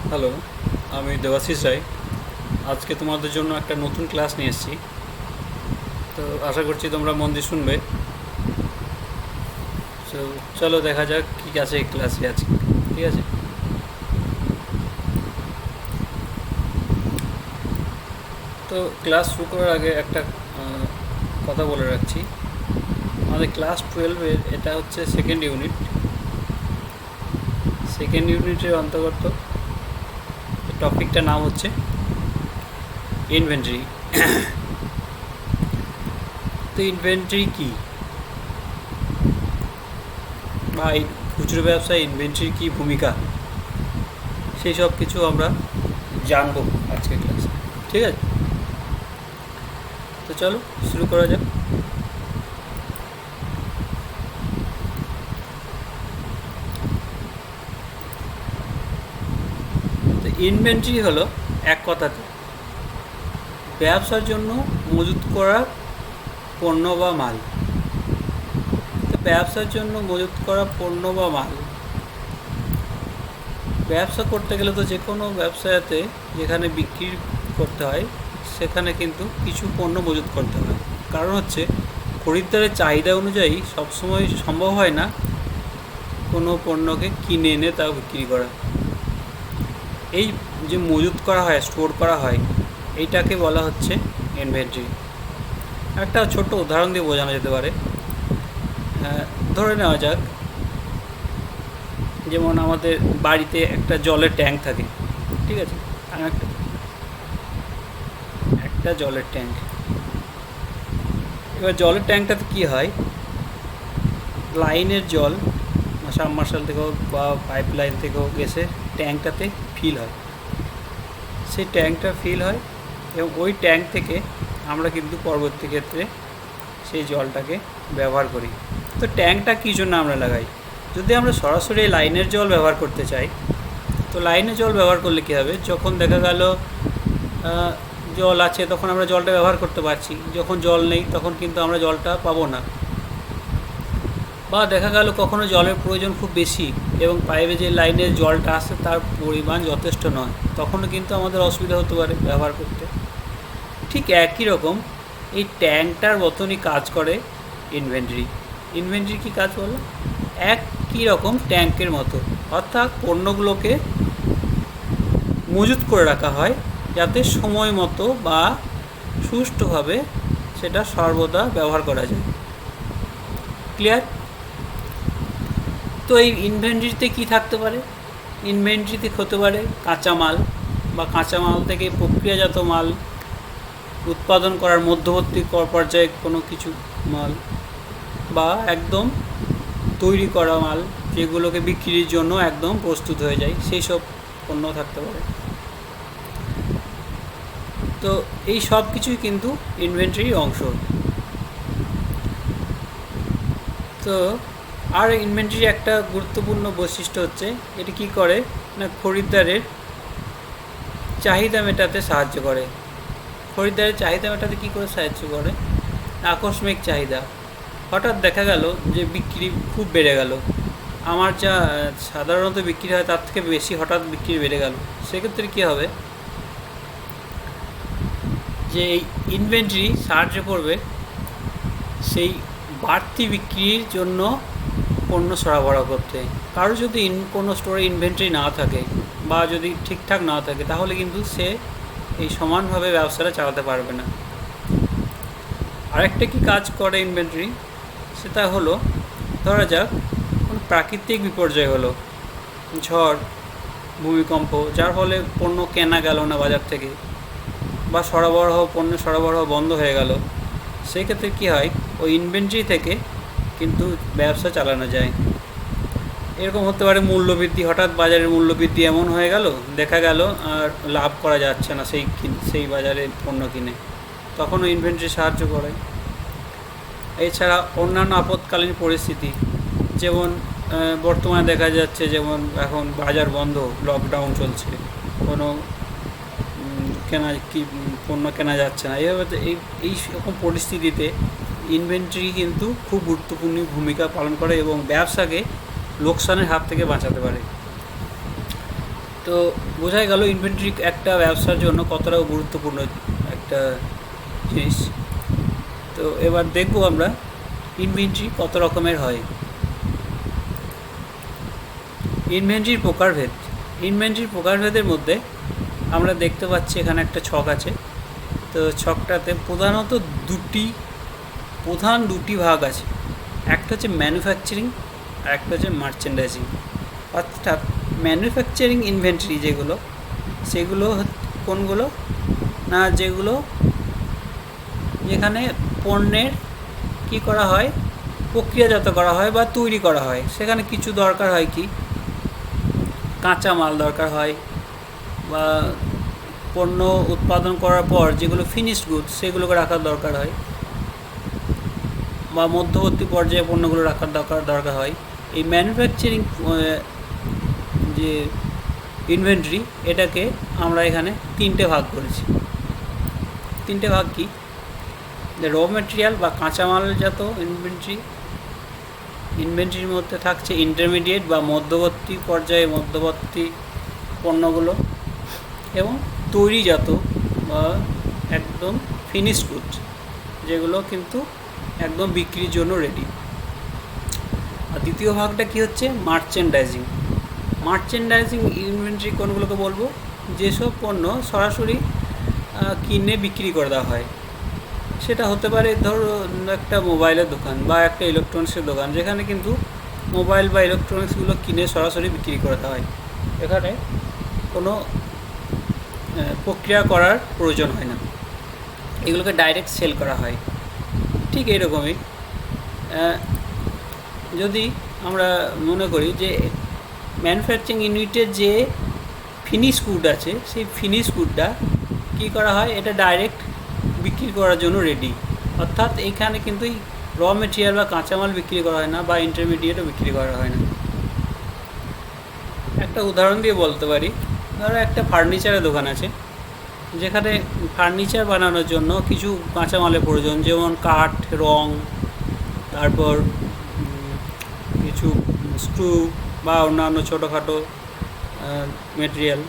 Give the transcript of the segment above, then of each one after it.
Hello, আমি দেবাশিস রায়। আজকে তোমাদের জন্য একটা নতুন ক্লাস নিয়ে এসেছি। তো আশা করছি তোমরা মন দিয়ে শুনবে। তো চলো দেখা যাক কী আছে এই ক্লাসে আজকে। ঠিক আছে? তো ক্লাস শুরু করার আগে একটা কথা বলে রাখছি। আমাদের ক্লাস 12-এর এটা হচ্ছে সেকেন্ড ইউনিট। সেকেন্ড ইউনিটের অন্তর্গত টপিকটার নাম হচ্ছে ইনভেন্টরি। তো ইনভেন্টরি কী, বা এই খুচরো ব্যবসায় ইনভেন্টরির কী ভূমিকা, সেই সব কিছু আমরা জানবো আজকের ক্লাসে। ঠিক আছে? তো চলো শুরু করা যাক। তো ইনভেন্টরি হলো এক কথাতে ব্যবসার জন্য মজুত করা পণ্য বা মাল। তো ব্যবসার জন্য মজুত করা পণ্য বা মাল, ব্যবসা করতে গেলে তো যে কোনো ব্যবসাতে যেখানে বিক্রি করতে হয় সেখানে কিন্তু কিছু পণ্য মজুত করতে হয়। কারণ হচ্ছে খরিদ্দারের চাহিদা অনুযায়ী সবসময় সম্ভব হয় না কোনো পণ্যকে কিনে এনে তা বিক্রি করা। এই যে মজুত করা হয়, স্টোর করা হয়, এইটাকে বলা হচ্ছে ইনভেন্টরি। একটা ছোট্ট উদাহরণ দিয়ে বোঝানো যেতে পারে। ধরে নেওয়া যাক, যেমন আমাদের বাড়িতে একটা জলের ট্যাঙ্ক থাকে। ঠিক আছে? আর একটা একটা জলের ট্যাঙ্ক। এবার জলের ট্যাঙ্কটাতে কী হয়, লাইনের জল সাবমার্শাল থেকে হোক বা পাইপ লাইন থেকে হোক এসে ট্যাঙ্কটাতে ফিল হয়। সেই ট্যাঙ্কটা ফিল হয় এবং ওই ট্যাঙ্ক থেকে আমরা কিন্তু পরবর্তী ক্ষেত্রে সেই জলটাকে ব্যবহার করি। তো ট্যাঙ্কটা কী জন্য আমরা লাগাই? যদি আমরা সরাসরি লাইনের জল ব্যবহার করতে চাই, তো লাইনের জল ব্যবহার করলে কী হবে, যখন দেখা গেল জল আছে তখন আমরা জলটা ব্যবহার করতে পারছি, যখন জল নেই তখন কিন্তু আমরা জলটা পাবো না। বা দেখা গেল কখনো জলের প্রয়োজন খুব বেশি এবং পাইপে যে লাইনের জলটা আসে তার পরিমাণ যথেষ্ট নয়, তখনও কিন্তু আমাদের অসুবিধা হতে পারে ব্যবহার করতে। ঠিক একই রকম এই ট্যাঙ্কটার মতনই কাজ করে ইনভেন্টরি। ইনভেন্টরি কী কাজ বলো? একই রকম ট্যাঙ্কের মতো, অর্থাৎ পণ্যগুলোকে মজুত করে রাখা হয় যাতে সময় মতো বা সুষ্ঠুভাবে সেটা সর্বদা ব্যবহার করা যায়। ক্লিয়ার? তো এই ইনভেন্টরিতে কী থাকতে পারে? ইনভেন্টরিতে হতে পারে কাঁচামাল বা কাঁচামাল থেকে প্রক্রিয়াজাত মাল, উৎপাদন করার মধ্যবর্তী পর্যায়ে কোনো কিছু মাল, বা একদম তৈরি করা মাল যেগুলোকে বিক্রির জন্য একদম প্রস্তুত হয়ে যায়, সেই সব পণ্য থাকতে পারে। তো এই সব কিছুই কিন্তু ইনভেন্টরির অংশ। তো আর ইনভেন্টরির একটা গুরুত্বপূর্ণ বৈশিষ্ট্য হচ্ছে এটি কী করে না, খরিদ্দারের চাহিদা মেটাতে সাহায্য করে। খরিদ্দারের চাহিদা মেটাতে কী করে সাহায্য করে? আকস্মিক চাহিদা। হঠাৎ দেখা গেল যে বিক্রি খুব বেড়ে গেল, আমার যা সাধারণত বিক্রি হয় তার থেকে বেশি হঠাৎ বিক্রি বেড়ে গেল, সেক্ষেত্রে কী হবে, যে এই ইনভেন্টরি সাহায্য করবে সেই বাড়তি বিক্রির জন্য পণ্য সরবরাহ করতে। কারো যদি কোনো স্টোরে ইনভেন্টরি না থাকে বা যদি ঠিকঠাক না থাকে, তাহলে কিন্তু সে এই সমানভাবে ব্যবসাটা চালাতে পারবে না। আরেকটা কি কাজ করে ইনভেন্টরি, সেটা হলো ধরা যাক কোনো প্রাকৃতিক বিপর্যয় হলো, ঝড়, ভূমিকম্প, যার ফলে পণ্য কেনা গেল না বাজার থেকে, বা পণ্য সরবরাহ বন্ধ হয়ে গেল, সেই ক্ষেত্রে কী হয়, ওই ইনভেন্টরি থেকে কিন্তু ব্যবসা চালানো যায়। এরকম হতে পারে মূল্যবৃদ্ধি, হঠাৎ বাজারের মূল্যবৃদ্ধি এমন হয়ে গেল, দেখা গেল আর লাভ করা যাচ্ছে না সেই বাজারে পণ্য কিনে, তখনও ইনভেন্টরি সাহায্য করে। এছাড়া অন্যান্য আপৎকালীন পরিস্থিতি, যেমন বর্তমানে দেখা যাচ্ছে যেমন এখন বাজার বন্ধ, লকডাউন চলছে, কোনো পণ্য কেনা যাচ্ছে না, এইভাবে এই রকম পরিস্থিতিতে ইনভেন্টরি কিন্তু খুব গুরুত্বপূর্ণ ভূমিকা পালন করে এবং ব্যবসাকে লোকসানের হাত থেকে বাঁচাতে পারে। তো বোঝাই গেল ইনভেন্টরি একটা ব্যবসার জন্য কতটা গুরুত্বপূর্ণ একটা জিনিস। তো এবার দেখব আমরা ইনভেন্টরি কত রকমের হয়। ইনভেন্টরির প্রকারভেদ। ইনভেন্টরির প্রকারভেদের মধ্যে আমরা দেখতে পাচ্ছি এখানে একটা ছক আছে। তো ছকটাতে প্রধানত প্রধান দুটি ভাগ আছে। একটা হচ্ছে ম্যানুফ্যাকচারিং আর একটা হচ্ছে মার্চেন্ডাইজিং। অর্থাৎ ম্যানুফ্যাকচারিং ইনভেন্টরি সেগুলো কোনগুলো না, যেখানে পণ্যের কী করা হয়, প্রক্রিয়াজাত করা হয় বা তৈরি করা হয়। সেখানে কিছু দরকার হয়, কি কাঁচা মাল দরকার হয়, বা পণ্য উৎপাদন করার পর যেগুলো ফিনিশড গুড সেগুলোকে রাখার দরকার হয়, বা মধ্যবর্তী পর্যায়ে পণ্যগুলো রাখার দরকার হয়। এই ম্যানুফ্যাকচারিং যে ইনভেন্টরি, এটাকে আমরা এখানে তিনটে ভাগ করেছি। তিনটে ভাগ কি, র ম্যাটেরিয়াল বা কাঁচামালজাত ইনভেন্টরির মধ্যে থাকছে ইন্টারমিডিয়েট বা মধ্যবর্তী পণ্যগুলো, এবং তৈরিজাত বা একদম ফিনিশ গুড, যেগুলো কিন্তু একদম বিক্রির জন্য রেডি। আর দ্বিতীয় ভাগটা কি হচ্ছে, মার্চেন্ডাইজিং। মার্চেন্ডাইজিং ইনভেন্টরি কোনগুলোকে বলবো, যেসব পণ্য সরাসরি কিনে বিক্রি করে দেওয়া হয়। সেটা হতে পারে ধরো একটা মোবাইলের দোকান বা একটা ইলেকট্রনিক্সের দোকান, যেখানে কিন্তু মোবাইল বা ইলেকট্রনিক্সগুলো কিনে সরাসরি বিক্রি করে দেওয়া হয়। এখানে কোনো প্রক্রিয়া করার প্রয়োজন হয় না, এগুলোকে ডাইরেক্ট সেল করা হয়। ঠিক এইরকমই যদি আমরা মনে করি যে ম্যানুফ্যাকচারিং ইউনিটের যে ফিনিশ গুড আছে, সেই ফিনিশ গুডটা কী করা হয়, এটা ডাইরেক্ট বিক্রি করার জন্য রেডি। অর্থাৎ এইখানে কিন্তু র মেটেরিয়াল বা কাঁচামাল বিক্রি করা হয় না, বা ইন্টারমিডিয়েটও বিক্রি করা হয় না। একটা উদাহরণ দিয়ে বলতে পারি, ধরো একটা ফার্নিচারের দোকান আছে, যেখানে ফার্নিচার বানানোর জন্য কিছু কাঁচামালের প্রয়োজন, যেমন কাঠ, রং, তারপর কিছু স্ক্রু বা অন্যান্য ছোটোখাটো মেটেরিয়াল।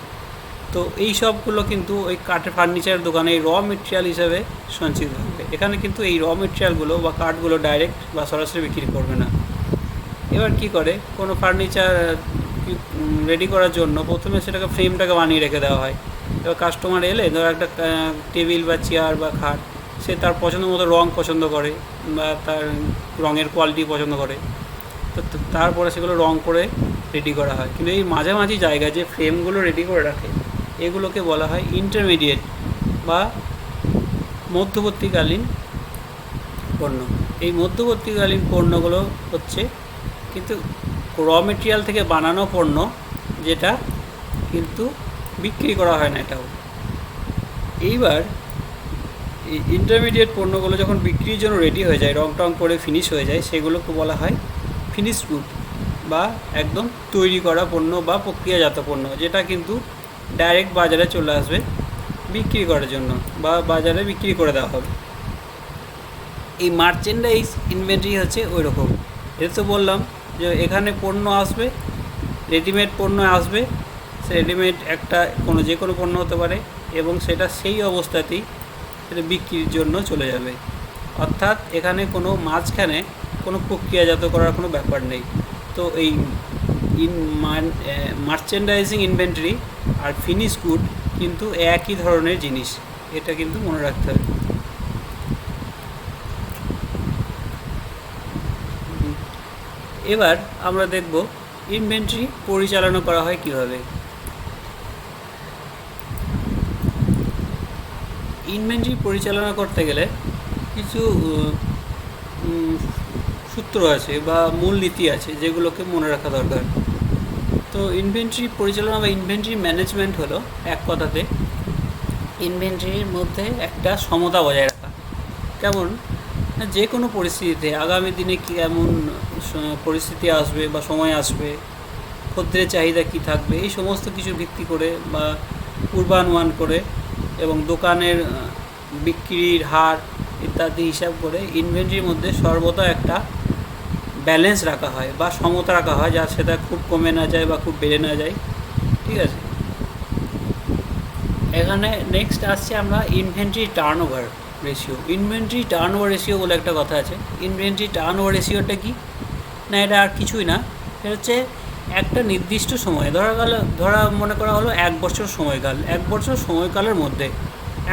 তো এই সবগুলো কিন্তু ওই কাঠের ফার্নিচারের দোকানে এই র মেটেরিয়াল হিসাবে সঞ্চিত হবে। এখানে কিন্তু এই র মেটেরিয়ালগুলো বা কাঠগুলো ডাইরেক্ট বা সরাসরি বিক্রি করবে না। এবার কি করে, কোনো ফার্নিচার রেডি করার জন্য প্রথমে সেটাকে ফ্রেমটাকে বানিয়ে রেখে দেওয়া হয়। এবার কাস্টমার এলে ধরো একটা টেবিল বা চেয়ার বা খাট, সে তার পছন্দ মতো রং পছন্দ করে বা তার রঙের কোয়ালিটি পছন্দ করে, তো তারপরে সেগুলো রং করে রেডি করা হয়। কিন্তু এই মাঝামাঝি জায়গায় যে ফ্রেমগুলো রেডি করে রাখে, এগুলোকে বলা হয় ইন্টারমিডিয়েট বা মধ্যবর্তীকালীন পণ্য। এই মধ্যবর্তীকালীন পণ্যগুলো হচ্ছে কিন্তু র মেটেরিয়াল থেকে বানানো পণ্য, যেটা কিন্তু বিক্রি করা হয় না এটাও। এইবার এই ইন্টারমিডিয়েট পণ্যগুলো যখন বিক্রির জন্য রেডি হয়ে যায়, রং টং করে ফিনিশ হয়ে যায়, সেগুলোকে বলা হয় ফিনিশ গুড বা একদম তৈরি করা পণ্য বা প্রক্রিয়াজাত পণ্য, যেটা কিন্তু ডাইরেক্ট বাজারে চলে আসবে বিক্রি করার জন্য বা বাজারে বিক্রি করে দেওয়া হবে। এই মার্চেন্ডাইজ ইনভেন্টরি হচ্ছে ওই রকম। এটা তো বললাম যে এখানে পণ্য আসবে, রেডিমেড পণ্য আসবে, সে রেডিমেড যে কোনো পণ্য হতে পারে, এবং সেটা সেই অবস্থাতেই সেটা বিক্রির জন্য চলে যাবে। অর্থাৎ এখানে কোনো মাঝখানে কোনো প্রক্রিয়াজাত করার কোনো ব্যাপার নেই। তো এই মার্চেন্ডাইজিং ইনভেন্টরি আর ফিনিশ গুড কিন্তু একই ধরনের জিনিস, এটা কিন্তু মনে রাখতে হবে। এবার আমরা দেখব ইনভেন্টরি পরিচালনা করা হয় কীভাবে। ইনভেন্টরি পরিচালনা করতে গেলে কিছু সূত্র আছে বা মূলনীতি আছে, যেগুলোকে মনে রাখা দরকার। তো ইনভেন্টরি পরিচালনা বা ইনভেন্টরি ম্যানেজমেন্ট হলো এক কথাতে ইনভেন্টরির মধ্যে একটা সমতা বজায় রাখা। কেমন, যে কোনো পরিস্থিতিতে আগামী দিনে কেমন পরিস্থিতি আসবে বা সময় আসবে, খদ্দের চাহিদা কী থাকবে, এই সমস্ত কিছু ভিত্তি করে বা পূর্বানুমান করে এবং দোকানের বিক্রির হার ইত্যাদি হিসাব করে ইনভেন্টরির মধ্যে সর্বদা একটা ব্যালেন্স রাখা হয় বা সমতা রাখা হয়, যা সেটা খুব কমে না যায় বা খুব বেড়ে না যায়। ঠিক আছে, এখানে নেক্সট আসছে আমরা inventory turnover ratio. Inventory turnover ratio বলে একটা কথা আছে। ইনভেন্টরি টার্নওভার রেশিওটা কি না, এটা আর কিছুই না, এটা হচ্ছে একটা নির্দিষ্ট সময় ধরা মনে করা হলো 1 বছর সময়কাল। 1 বছর সময়কালের মধ্যে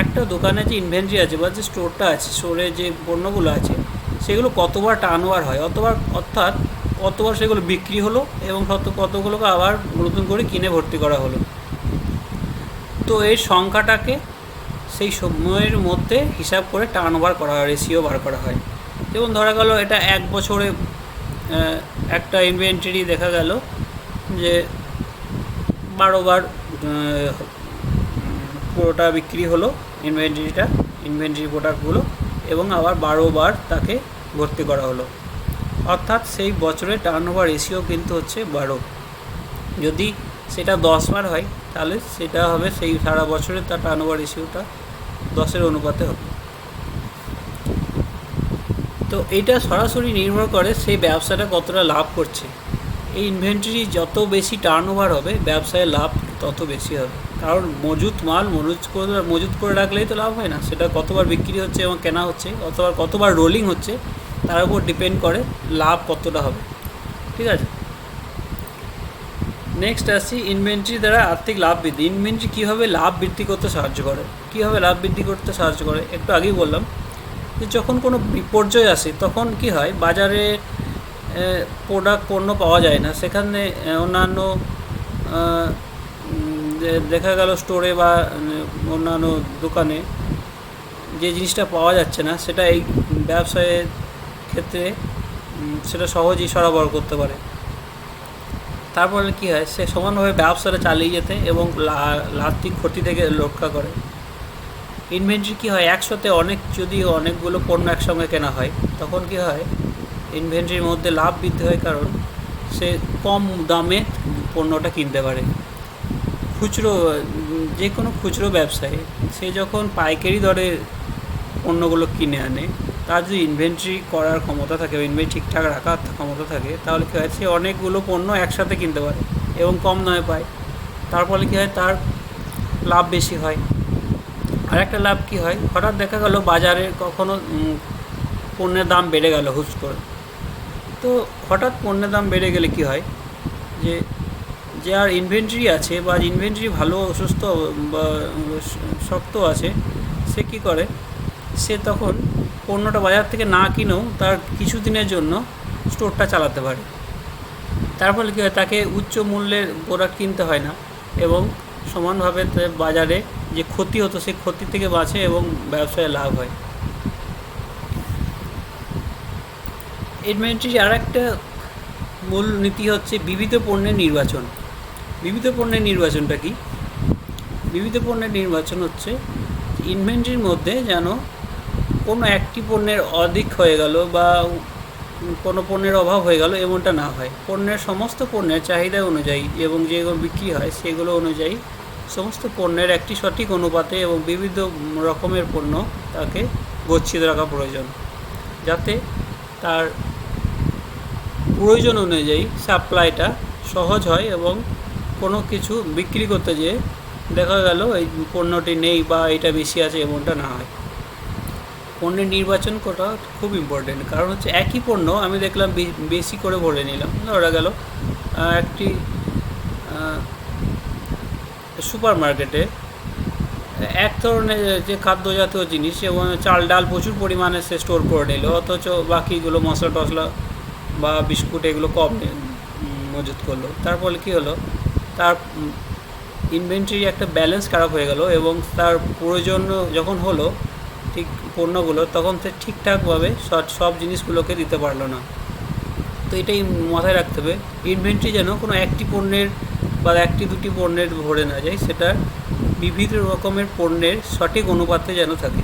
একটা দোকানে যে ইনভেন্টরি আছে বা যে স্টোরটা আছে, স্টোরে যে পণ্যগুলো আছে সেগুলো কতবার টার্নওভার হয়, অর্থাৎ কতবার সেগুলো বিক্রি হলো এবং কতগুলোকে আবার নতুন করে কিনে ভর্তি করা হলো। তো এই সংখ্যাটাকে সেই সময়ের মধ্যে হিসাব করে টার্নওভার করা হয়, রেশিও বার করা হয়। যেমন ধরা গেল এটা 1 বছরে একটা ইনভেন্টরি দেখা গেল যে 12 বার পুরোটা বিক্রি হলো ইনভেন্টরি প্রোডাক্টগুলো, এবং আবার 12 বার তাকে ভর্তি করা হলো। অর্থাৎ সেই বছরের টার্নওভার রেশিও কিন্তু হচ্ছে 12। যদি সেটা 10 বার হয় তাহলে সেটা হবে সেই সারা বছরের তার টার্নওভার রেশিওটা 10-এর অনুপাতে হবে। তো এইটা সরাসরি নির্ভর করে সেই ব্যবসাটা কতটা লাভ করছে। এই ইনভেন্টরি যত বেশি টার্নওভার হবে ব্যবসায় লাভ তত বেশি হবে, কারণ মজুত মাল মজুত করে রাখলেই তো লাভ হয় না, সেটা কতবার বিক্রি হচ্ছে এবং কেনা হচ্ছে, অথবা কতবার রোলিং হচ্ছে তার উপর ডিপেন্ড করে লাভ কতটা হবে। ঠিক আছে, নেক্সট আসছি ইনভেন্টরি দ্বারা আর্থিক লাভ বৃদ্ধি। ইনভেন্টরি কীভাবে লাভ বৃদ্ধি করতে সাহায্য করে, একটু আগেই বললাম যে যখন কোনো বিপর্যয় আসে তখন কি হয়, বাজারে পণ্য পাওয়া যায় না, সেখানে অন্যান্য দেখা গেল স্টোরে বা অন্যান্য দোকানে যে জিনিসটা পাওয়া যাচ্ছে না সেটা এই ব্যবসায়ের ক্ষেত্রে সেটা সহজেই সরবরাহ করতে পারে। তারপরে কী হয়, সে সমানভাবে ব্যবসাটা চালিয়ে যেতে এবং আর্থিক ক্ষতি থেকে রক্ষা করে। ইনভেন্টরি কী হয়, একসাথে যদি অনেকগুলো পণ্য একসঙ্গে কেনা হয় তখন কী হয়, ইনভেন্টরির মধ্যে লাভ বৃদ্ধি হয়, কারণ সে কম দামে পণ্যটা কিনতে পারে। যে কোনো খুচরো ব্যবসায়ী সে যখন পাইকারি দরে পণ্যগুলো কিনে আনে, তার যদি ইনভেন্টরি করার ক্ষমতা থাকে, ইনভেন্টরি ঠিকঠাক রাখার ক্ষমতা থাকে, তাহলে কী হয়, সে অনেকগুলো পণ্য একসাথে কিনতে পারে এবং কম দামে পায়। তার ফলে কী হয়, তার লাভ বেশি হয়। আর একটা লাভ কী হয়, হঠাৎ দেখা গেল বাজারে কখনো পণ্যের দাম বেড়ে গেল হুট করে। তো হঠাৎ পণ্যের দাম বেড়ে গেলে কী হয়, যে যার ইনভেন্টরি আছে বা ইনভেন্টরি ভালো সুস্থ বা শক্ত আছে, সে কী করে, সে তখন পণ্যটা বাজার থেকে না কিনেও তার কিছুদিনের জন্য স্টোরটা চালাতে পারে। তার ফলে কী হয়, তাকে উচ্চ মূল্যের প্রোডাক্ট কিনতে হয় না এবং সমানভাবে বাজারে যে ক্ষতি হতো সেই ক্ষতি থেকে বাঁচে এবং ব্যবসায় লাভ হয়। ইনভেন্টরির আর একটা মূল নীতি হচ্ছে বিবিধ পণ্যের নির্বাচন। বিবিধ পণ্যের নির্বাচনটা কি? বিবিধ পণ্যের নির্বাচন হচ্ছে ইনভেন্টরির মধ্যে যেন কোনো একটি পণ্যের অধিক হয়ে গেল বা কোনো পণ্যের অভাব হয়ে গেল এমনটা না হয়। সমস্ত পণ্যের চাহিদা অনুযায়ী এবং যেগুলো বিক্রি হয় সেগুলো অনুযায়ী সমস্ত পণ্যের একটি সঠিক অনুপাতে এবং বিবিধ রকমের পণ্য তাকে গচ্ছিত রাখা প্রয়োজন, যাতে তার প্রয়োজন অনুযায়ী সাপ্লাইটা সহজ হয় এবং কোনো কিছু বিক্রি করতে যেয়ে দেখা গেল এই পণ্যটি নেই বা এটা বেশি আছে এমনটা না হয়। পণ্যের নির্বাচন করা খুব ইম্পর্টেন্ট, কারণ হচ্ছে একই পণ্য আমি দেখলাম বেশি করে ভরে নিলাম। ধরা গেল একটি সুপার মার্কেটে এক ধরনের যে খাদ্যজাতীয় জিনিস এবং চাল ডাল প্রচুর পরিমাণে সে স্টোর করে নিল, অথচ বাকিগুলো মশলা টশলা বা বিস্কুট এগুলো কম মজুত করলো। তার ফলে কী হলো, তার ইনভেন্টরি একটা ব্যালেন্স খারাপ হয়ে গেল এবং তার প্রয়োজন যখন হলো ঠিক পণ্যগুলো, তখন সে ঠিকঠাকভাবে সব জিনিসগুলোকে দিতে পারলো না। তো এটাই মাথায় রাখতে হবে, ইনভেন্টরি যেন কোনো একটি পণ্যের বা একটি দুটি পণ্যের ভরে না যায়, সেটা বিভিন্ন রকমের পণ্যের সঠিক অনুপাতে যেন থাকে।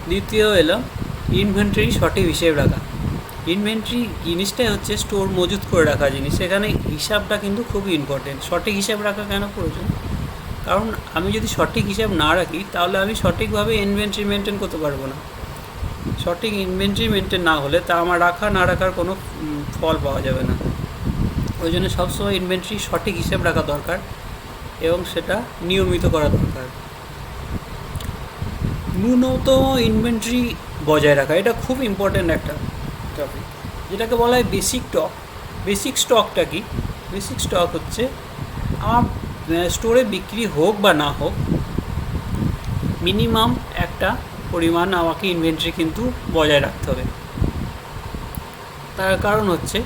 দ্বিতীয় এলাম ইনভেন্টরি সঠিক হিসেব রাখা। ইনভেন্টরি জিনিসটাই হচ্ছে স্টোর মজুত করে রাখা জিনিস, সেখানে হিসাবটা কিন্তু খুবই ইম্পর্টেন্ট। সঠিক হিসাব রাখা কেন প্রয়োজন? কারণ আমি যদি সঠিক হিসাব না রাখি তাহলে আমি সঠিকভাবে ইনভেন্টরি মেনটেন করতে পারবো না। সঠিক ইনভেন্টরি মেনটেন না হলে তা আমার না রাখার কোনো ফল পাওয়া যাবে না। ওই জন্য সবসময় ইনভেন্টরি সঠিক হিসাব রাখা দরকার এবং সেটা নিয়মিত করা দরকার। ন্যূনতম ইনভেন্টরি বজায় রাখা, এটা খুব ইম্পর্ট্যান্ট একটা টপিক, যেটাকে বলা হয় বেসিক স্টক। বেসিক স্টকটা কি? বেসিক স্টক হচ্ছে আমার স্টোরে বিক্রি হোক বা না হোক, মিনিমাম একটা পরিমাণ আমাকে ইনভেন্টরি কিন্তু বজায় রাখতে হবে। তার কারণ হচ্ছে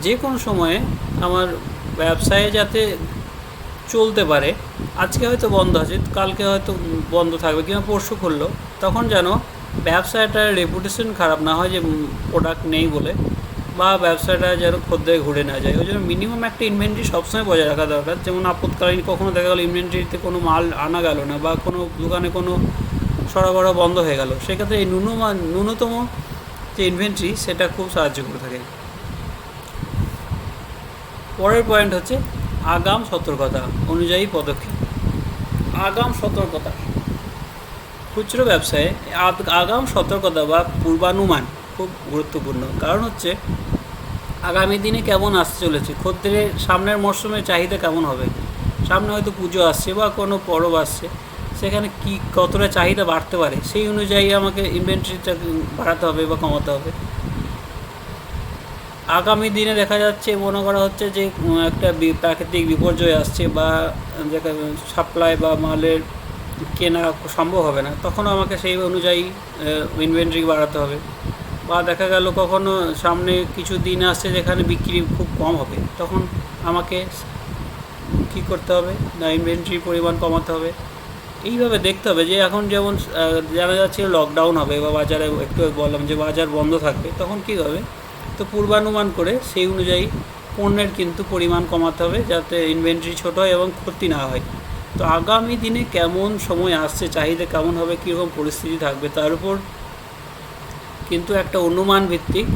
যে কোনো সময়ে আমার ব্যবসায় যাতে চলতে পারে, আজকে হয়তো বন্ধ আছে, কালকে হয়তো বন্ধ থাকবে কিংবা পরশু খুললো, তখন যেন ব্যবসাটার রেপুটেশন খারাপ না হয় যে প্রোডাক্ট নেই বলে, বা ব্যবসাটা যেন খদ্দের ঘুরে না যায়। ওই জন্য মিনিমাম একটা ইনভেন্টরি সবসময় বজায় রাখা দরকার। যেমন আপৎকালীন কখনো দেখা গেলো ইনভেন্টরিতে কোনো মাল আনা গেল না, বা কোনো দোকানে কোনো সরবরাহ বন্ধ হয়ে গেল, সেক্ষেত্রে এই ন্যূনতম যে ইনভেন্টরি সেটা খুব সাহায্য করে থাকে। পরের পয়েন্ট হচ্ছে আগাম সতর্কতা অনুযায়ী পদক্ষেপ। আগাম সতর্কতা খুচরো ব্যবসায়ে আগাম সতর্কতা বা পূর্বানুমান খুব গুরুত্বপূর্ণ। কারণ হচ্ছে আগামী দিনে কেমন আসতে চলেছে, খদ্দের সামনের মরশুমের চাহিদা কেমন হবে, সামনে হয়তো পুজো আসছে বা কোনো পরব আসছে, সেখানে কি কতটা চাহিদা বাড়তে পারে, সেই অনুযায়ী আমাকে ইনভেন্টরিটা বাড়াতে হবে বা কমাতে হবে। আগামী দিনে দেখা যাচ্ছে, মনে করা হচ্ছে যে একটা প্রাকৃতিক বিপর্যয় আসছে, বা সাপ্লাই বা মালের কেনা সম্ভব হবে না, তখন আমাকে সেই অনুযায়ী ইনভেন্টরি বাড়াতে হবে। বা দেখা গেল কখনো সামনে কিছু দিন আসছে যেখানে বিক্রি খুব কম হবে, তখন আমাকে কী করতে হবে না, ইনভেন্টরি পরিমাণ কমাতে হবে। এইভাবে দেখতে হবে যে এখন যেমন জানা যাচ্ছে লকডাউন হবে, বা বাজারে একটু বললাম যে বাজার বন্ধ থাকবে, তখন কী হবে, তো পূর্বানুমান করে সেই অনুযায়ী পণ্যের কিন্তু পরিমাণ কমাতে হবে, যাতে ইনভেন্টরি ছোটো হয় এবং ক্ষতি না হয়। তো আগামী দিনে কেমন সময় আসছে, চাহিদা কেমন হবে, কীরকম পরিস্থিতি থাকবে, তার উপর কিন্তু একটা অনুমান ভিত্তিক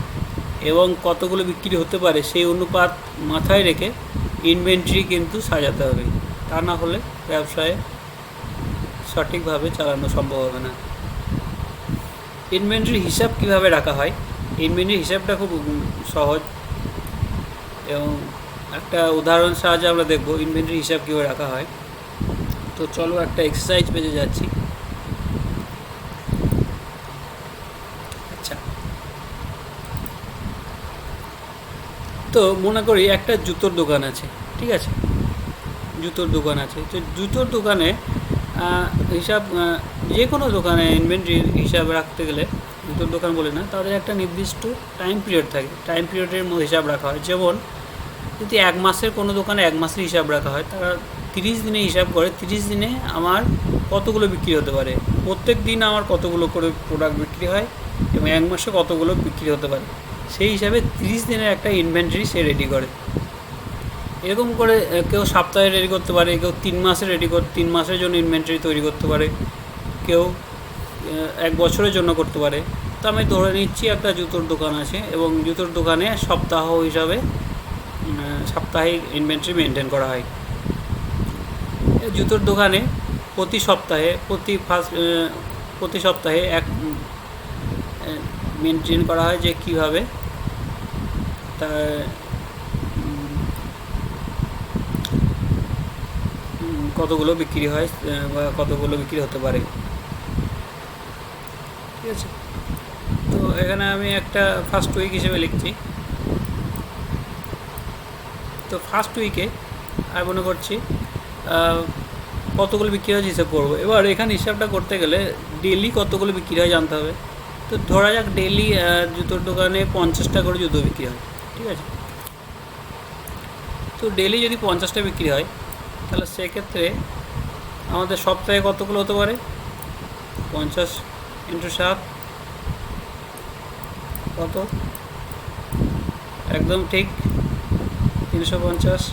এবং কতগুলো বিক্রি হতে পারে সেই অনুপাত মাথায় রেখে ইনভেন্টরি কিন্তু সাজাতে হবে। তা না হলে ব্যবসায় সঠিকভাবে চালানো সম্ভব হবে না। ইনভেন্টরি হিসাব কীভাবে রাখা হয়? ইনভেন্টরি হিসাবটা খুব সহজ, এবং একটা উদাহরণ সাহায্যে আমরা দেখব ইনভেন্টরি হিসাব কীভাবে রাখা হয়। তো চলো একটা এক্সারসাইজ পেজে যাচ্ছি। আচ্ছা, তো মনে করি একটা জুতোর দোকান আছে, ঠিক আছে, জুতোর দোকান আছে। তো জুতোর দোকানে হিসাব, যে কোনো দোকানে ইনভেন্টরির হিসাব রাখতে গেলে, জুতোর দোকান বলে না, তাদের একটা নির্দিষ্ট টাইম পিরিয়ড থাকে, টাইম পিরিয়ডের মধ্যে হিসাব রাখা হয়। যেমন যদি 1 মাসের কোনো দোকানে 1 মাসের হিসাব রাখা হয়, তারা 30 দিনে হিসাব করে 30 দিনে আমার কতগুলো বিক্রি হতে পারে, প্রত্যেক দিন আমার কতগুলো করে প্রোডাক্ট বিক্রি হয়, এবং 1 মাসে কতগুলো বিক্রি হতে পারে, সেই হিসাবে 30 দিনের একটা ইনভেন্টরি সে রেডি করে। এরকম করে কেউ সপ্তাহে রেডি করতে পারে, কেউ 3 মাসে 3 মাসের জন্য ইনভেন্টরি তৈরি করতে পারে, কেউ 1 বছরের জন্য করতে পারে। তো আমি ধরে নিচ্ছি একটা জুতোর দোকান আছে, এবং জুতোর দোকানে সপ্তাহ হিসাবে সাপ্তাহিক ইনভেন্টরি মেনটেন করা হয়। জুতোর দোকানে প্রতি সপ্তাহে এক মেনটেন করা হয় যে কীভাবে তার কতগুলো বিক্রি হয় বা কতগুলো বিক্রি হতে পারে, ঠিক আছে। তো এখানে আমি একটা ফার্স্ট উইক হিসেবে লিখছি। তো ফার্স্ট উইকে আমি মনে করছি কতগুলো বিক্রি হয় হিসাব করবো। এবার এখানে হিসাবটা করতে গেলে ডেলি কতগুলো বিক্রি হয় জানতে হবে। তো ধরা যাক ডেলি জুতোর দোকানে 50টা করে জুতো বিক্রি হয়, ঠিক আছে। তো ডেলি যদি 50টা বিক্রি হয়, তাহলে সেক্ষেত্রে আমাদের সপ্তাহে কতগুলো হতে পারে, 50 × 7 কত, একদম ঠিক 350,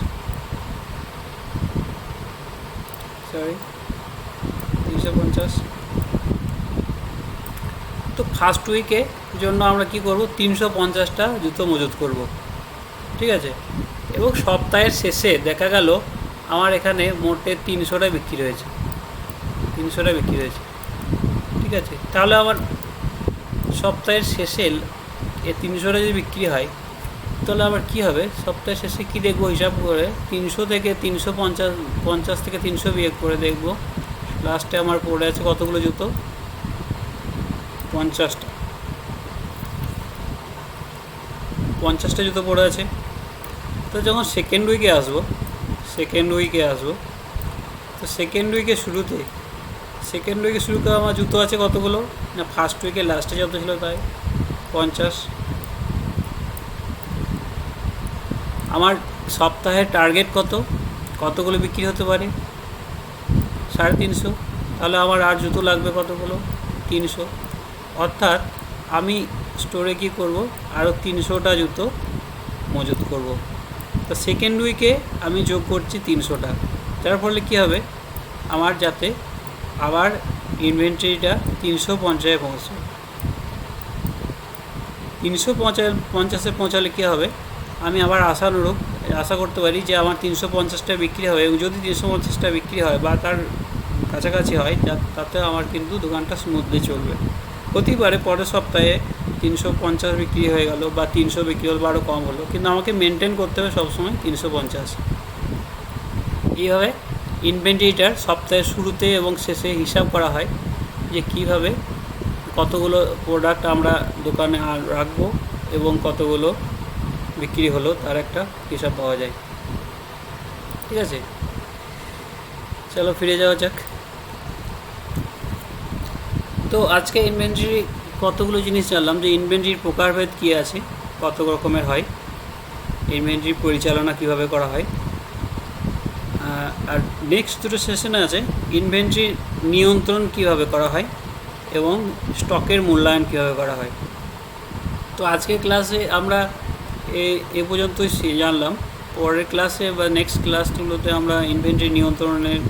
350। তো ফার্স্ট উইকে জন্য আমরা কি করব, 350টা জুতো মজুত করব, ঠিক আছে। এবং সপ্তাহের শেষে দেখা গেল আমার এখানে মোটে 300টা বিক্রি হয়েছে, 300টা বিক্রি হয়েছে, ঠিক আছে। তাহলে আমার সপ্তাহের শেষে 300টা যদি বিক্রি হয়, তাহলে আবার কী হবে, সপ্তাহের শেষে কী দেখবো হিসাব করে 300 থেকে 350, 50 থেকে 300 বিয়োগ করে দেখবো লাস্টে আমার পড়ে আছে কতগুলো জুতো, 50টা জুতো পড়ে আছে। তো যখন সেকেন্ড উইকে আসবো তো সেকেন্ড উইকের শুরুতে আমার জুতো আছে কতগুলো না, ফার্স্ট উইকে লাস্টে যত ছিল তাই 50। আমার সপ্তাহের টার্গেট কতগুলো বিক্রি হতে পারে, 350। তাহলে আমার আর জুতো লাগবে কতগুলো, 300। অর্থাৎ আমি স্টোরে কী করব, আরও 300টা জুতো মজুত করব। তো সেকেন্ড উইকে আমি যোগ করছি 300টা, যার ফলে কী হবে, আমার যাতে আবার ইনভেন্টরিটা 350-এ পৌঁছায়। 350-এ পৌঁছালে কী হবে, আমি আবার আশা করতে পারি যে আমার 350টা বিক্রি হবে, এবং যদি 350টা বিক্রি হয় বা তার কাছাকাছি হয়, তাতে আমার কিন্তু দোকানটা স্মুথলি চলবে। হতেই পারে পরের সপ্তাহে 350 বিক্রি হয়ে গেল বা 300 বিক্রি হলো বা আরও কম হলো, কিন্তু আমাকে মেনটেন করতে হবে সবসময় 350। এইভাবে ইনভেন্টরিটার সপ্তাহের শুরুতে এবং শেষে হিসাব করা হয় যে কীভাবে কতগুলো প্রোডাক্ট আমরা দোকানে রাখবো এবং কতগুলো বিক্রি হলো তার একটা হিসাব পাওয়া যায়। ঠিক আছে, চলো ফিরে যাওয়া যাক। তো আজকে ইনভেন্টরি কতগুলো জিনিস জানলাম, যে ইনভেন্টরির প্রকারভেদ কী আছে, কত রকমের হয়, ইনভেন্টরি পরিচালনা কিভাবে করা হয়, আর নেক্সট দুটো সেশনে আছে ইনভেন্টরির নিয়ন্ত্রণ কিভাবে করা হয় এবং স্টকের মূল্যায়ন কীভাবে করা হয়। তো আজকের ক্লাসে আমরা এ পর্যন্তই জানলাম। পরের ক্লাসে বা নেক্সট ক্লাসগুলোতে আমরা ইনভেন্টরি নিয়ন্ত্রণের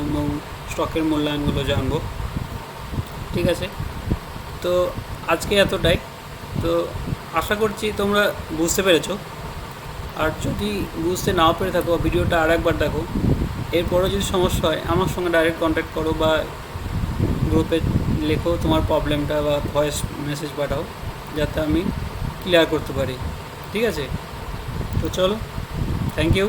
এবং স্টকের মূল্যায়নগুলো জানবো। ঠিক আছে, তো আজকে এতটাই। তো আশা করছি তোমরা বুঝতে পেরেছো, আর যদি বুঝতে নাও পেরে থাকো ভিডিওটা আরেকবার দেখো। এরপরও যদি সমস্যা হয় আমার সঙ্গে ডাইরেক্ট কন্ট্যাক্ট করো বা গ্রুপে লেখো তোমার প্রবলেমটা বা ভয়েস মেসেজ পাঠাও, যাতে আমি ক্লিয়ার করতে পারি। ঠিক আছে, তো চলো, থ্যাংক ইউ।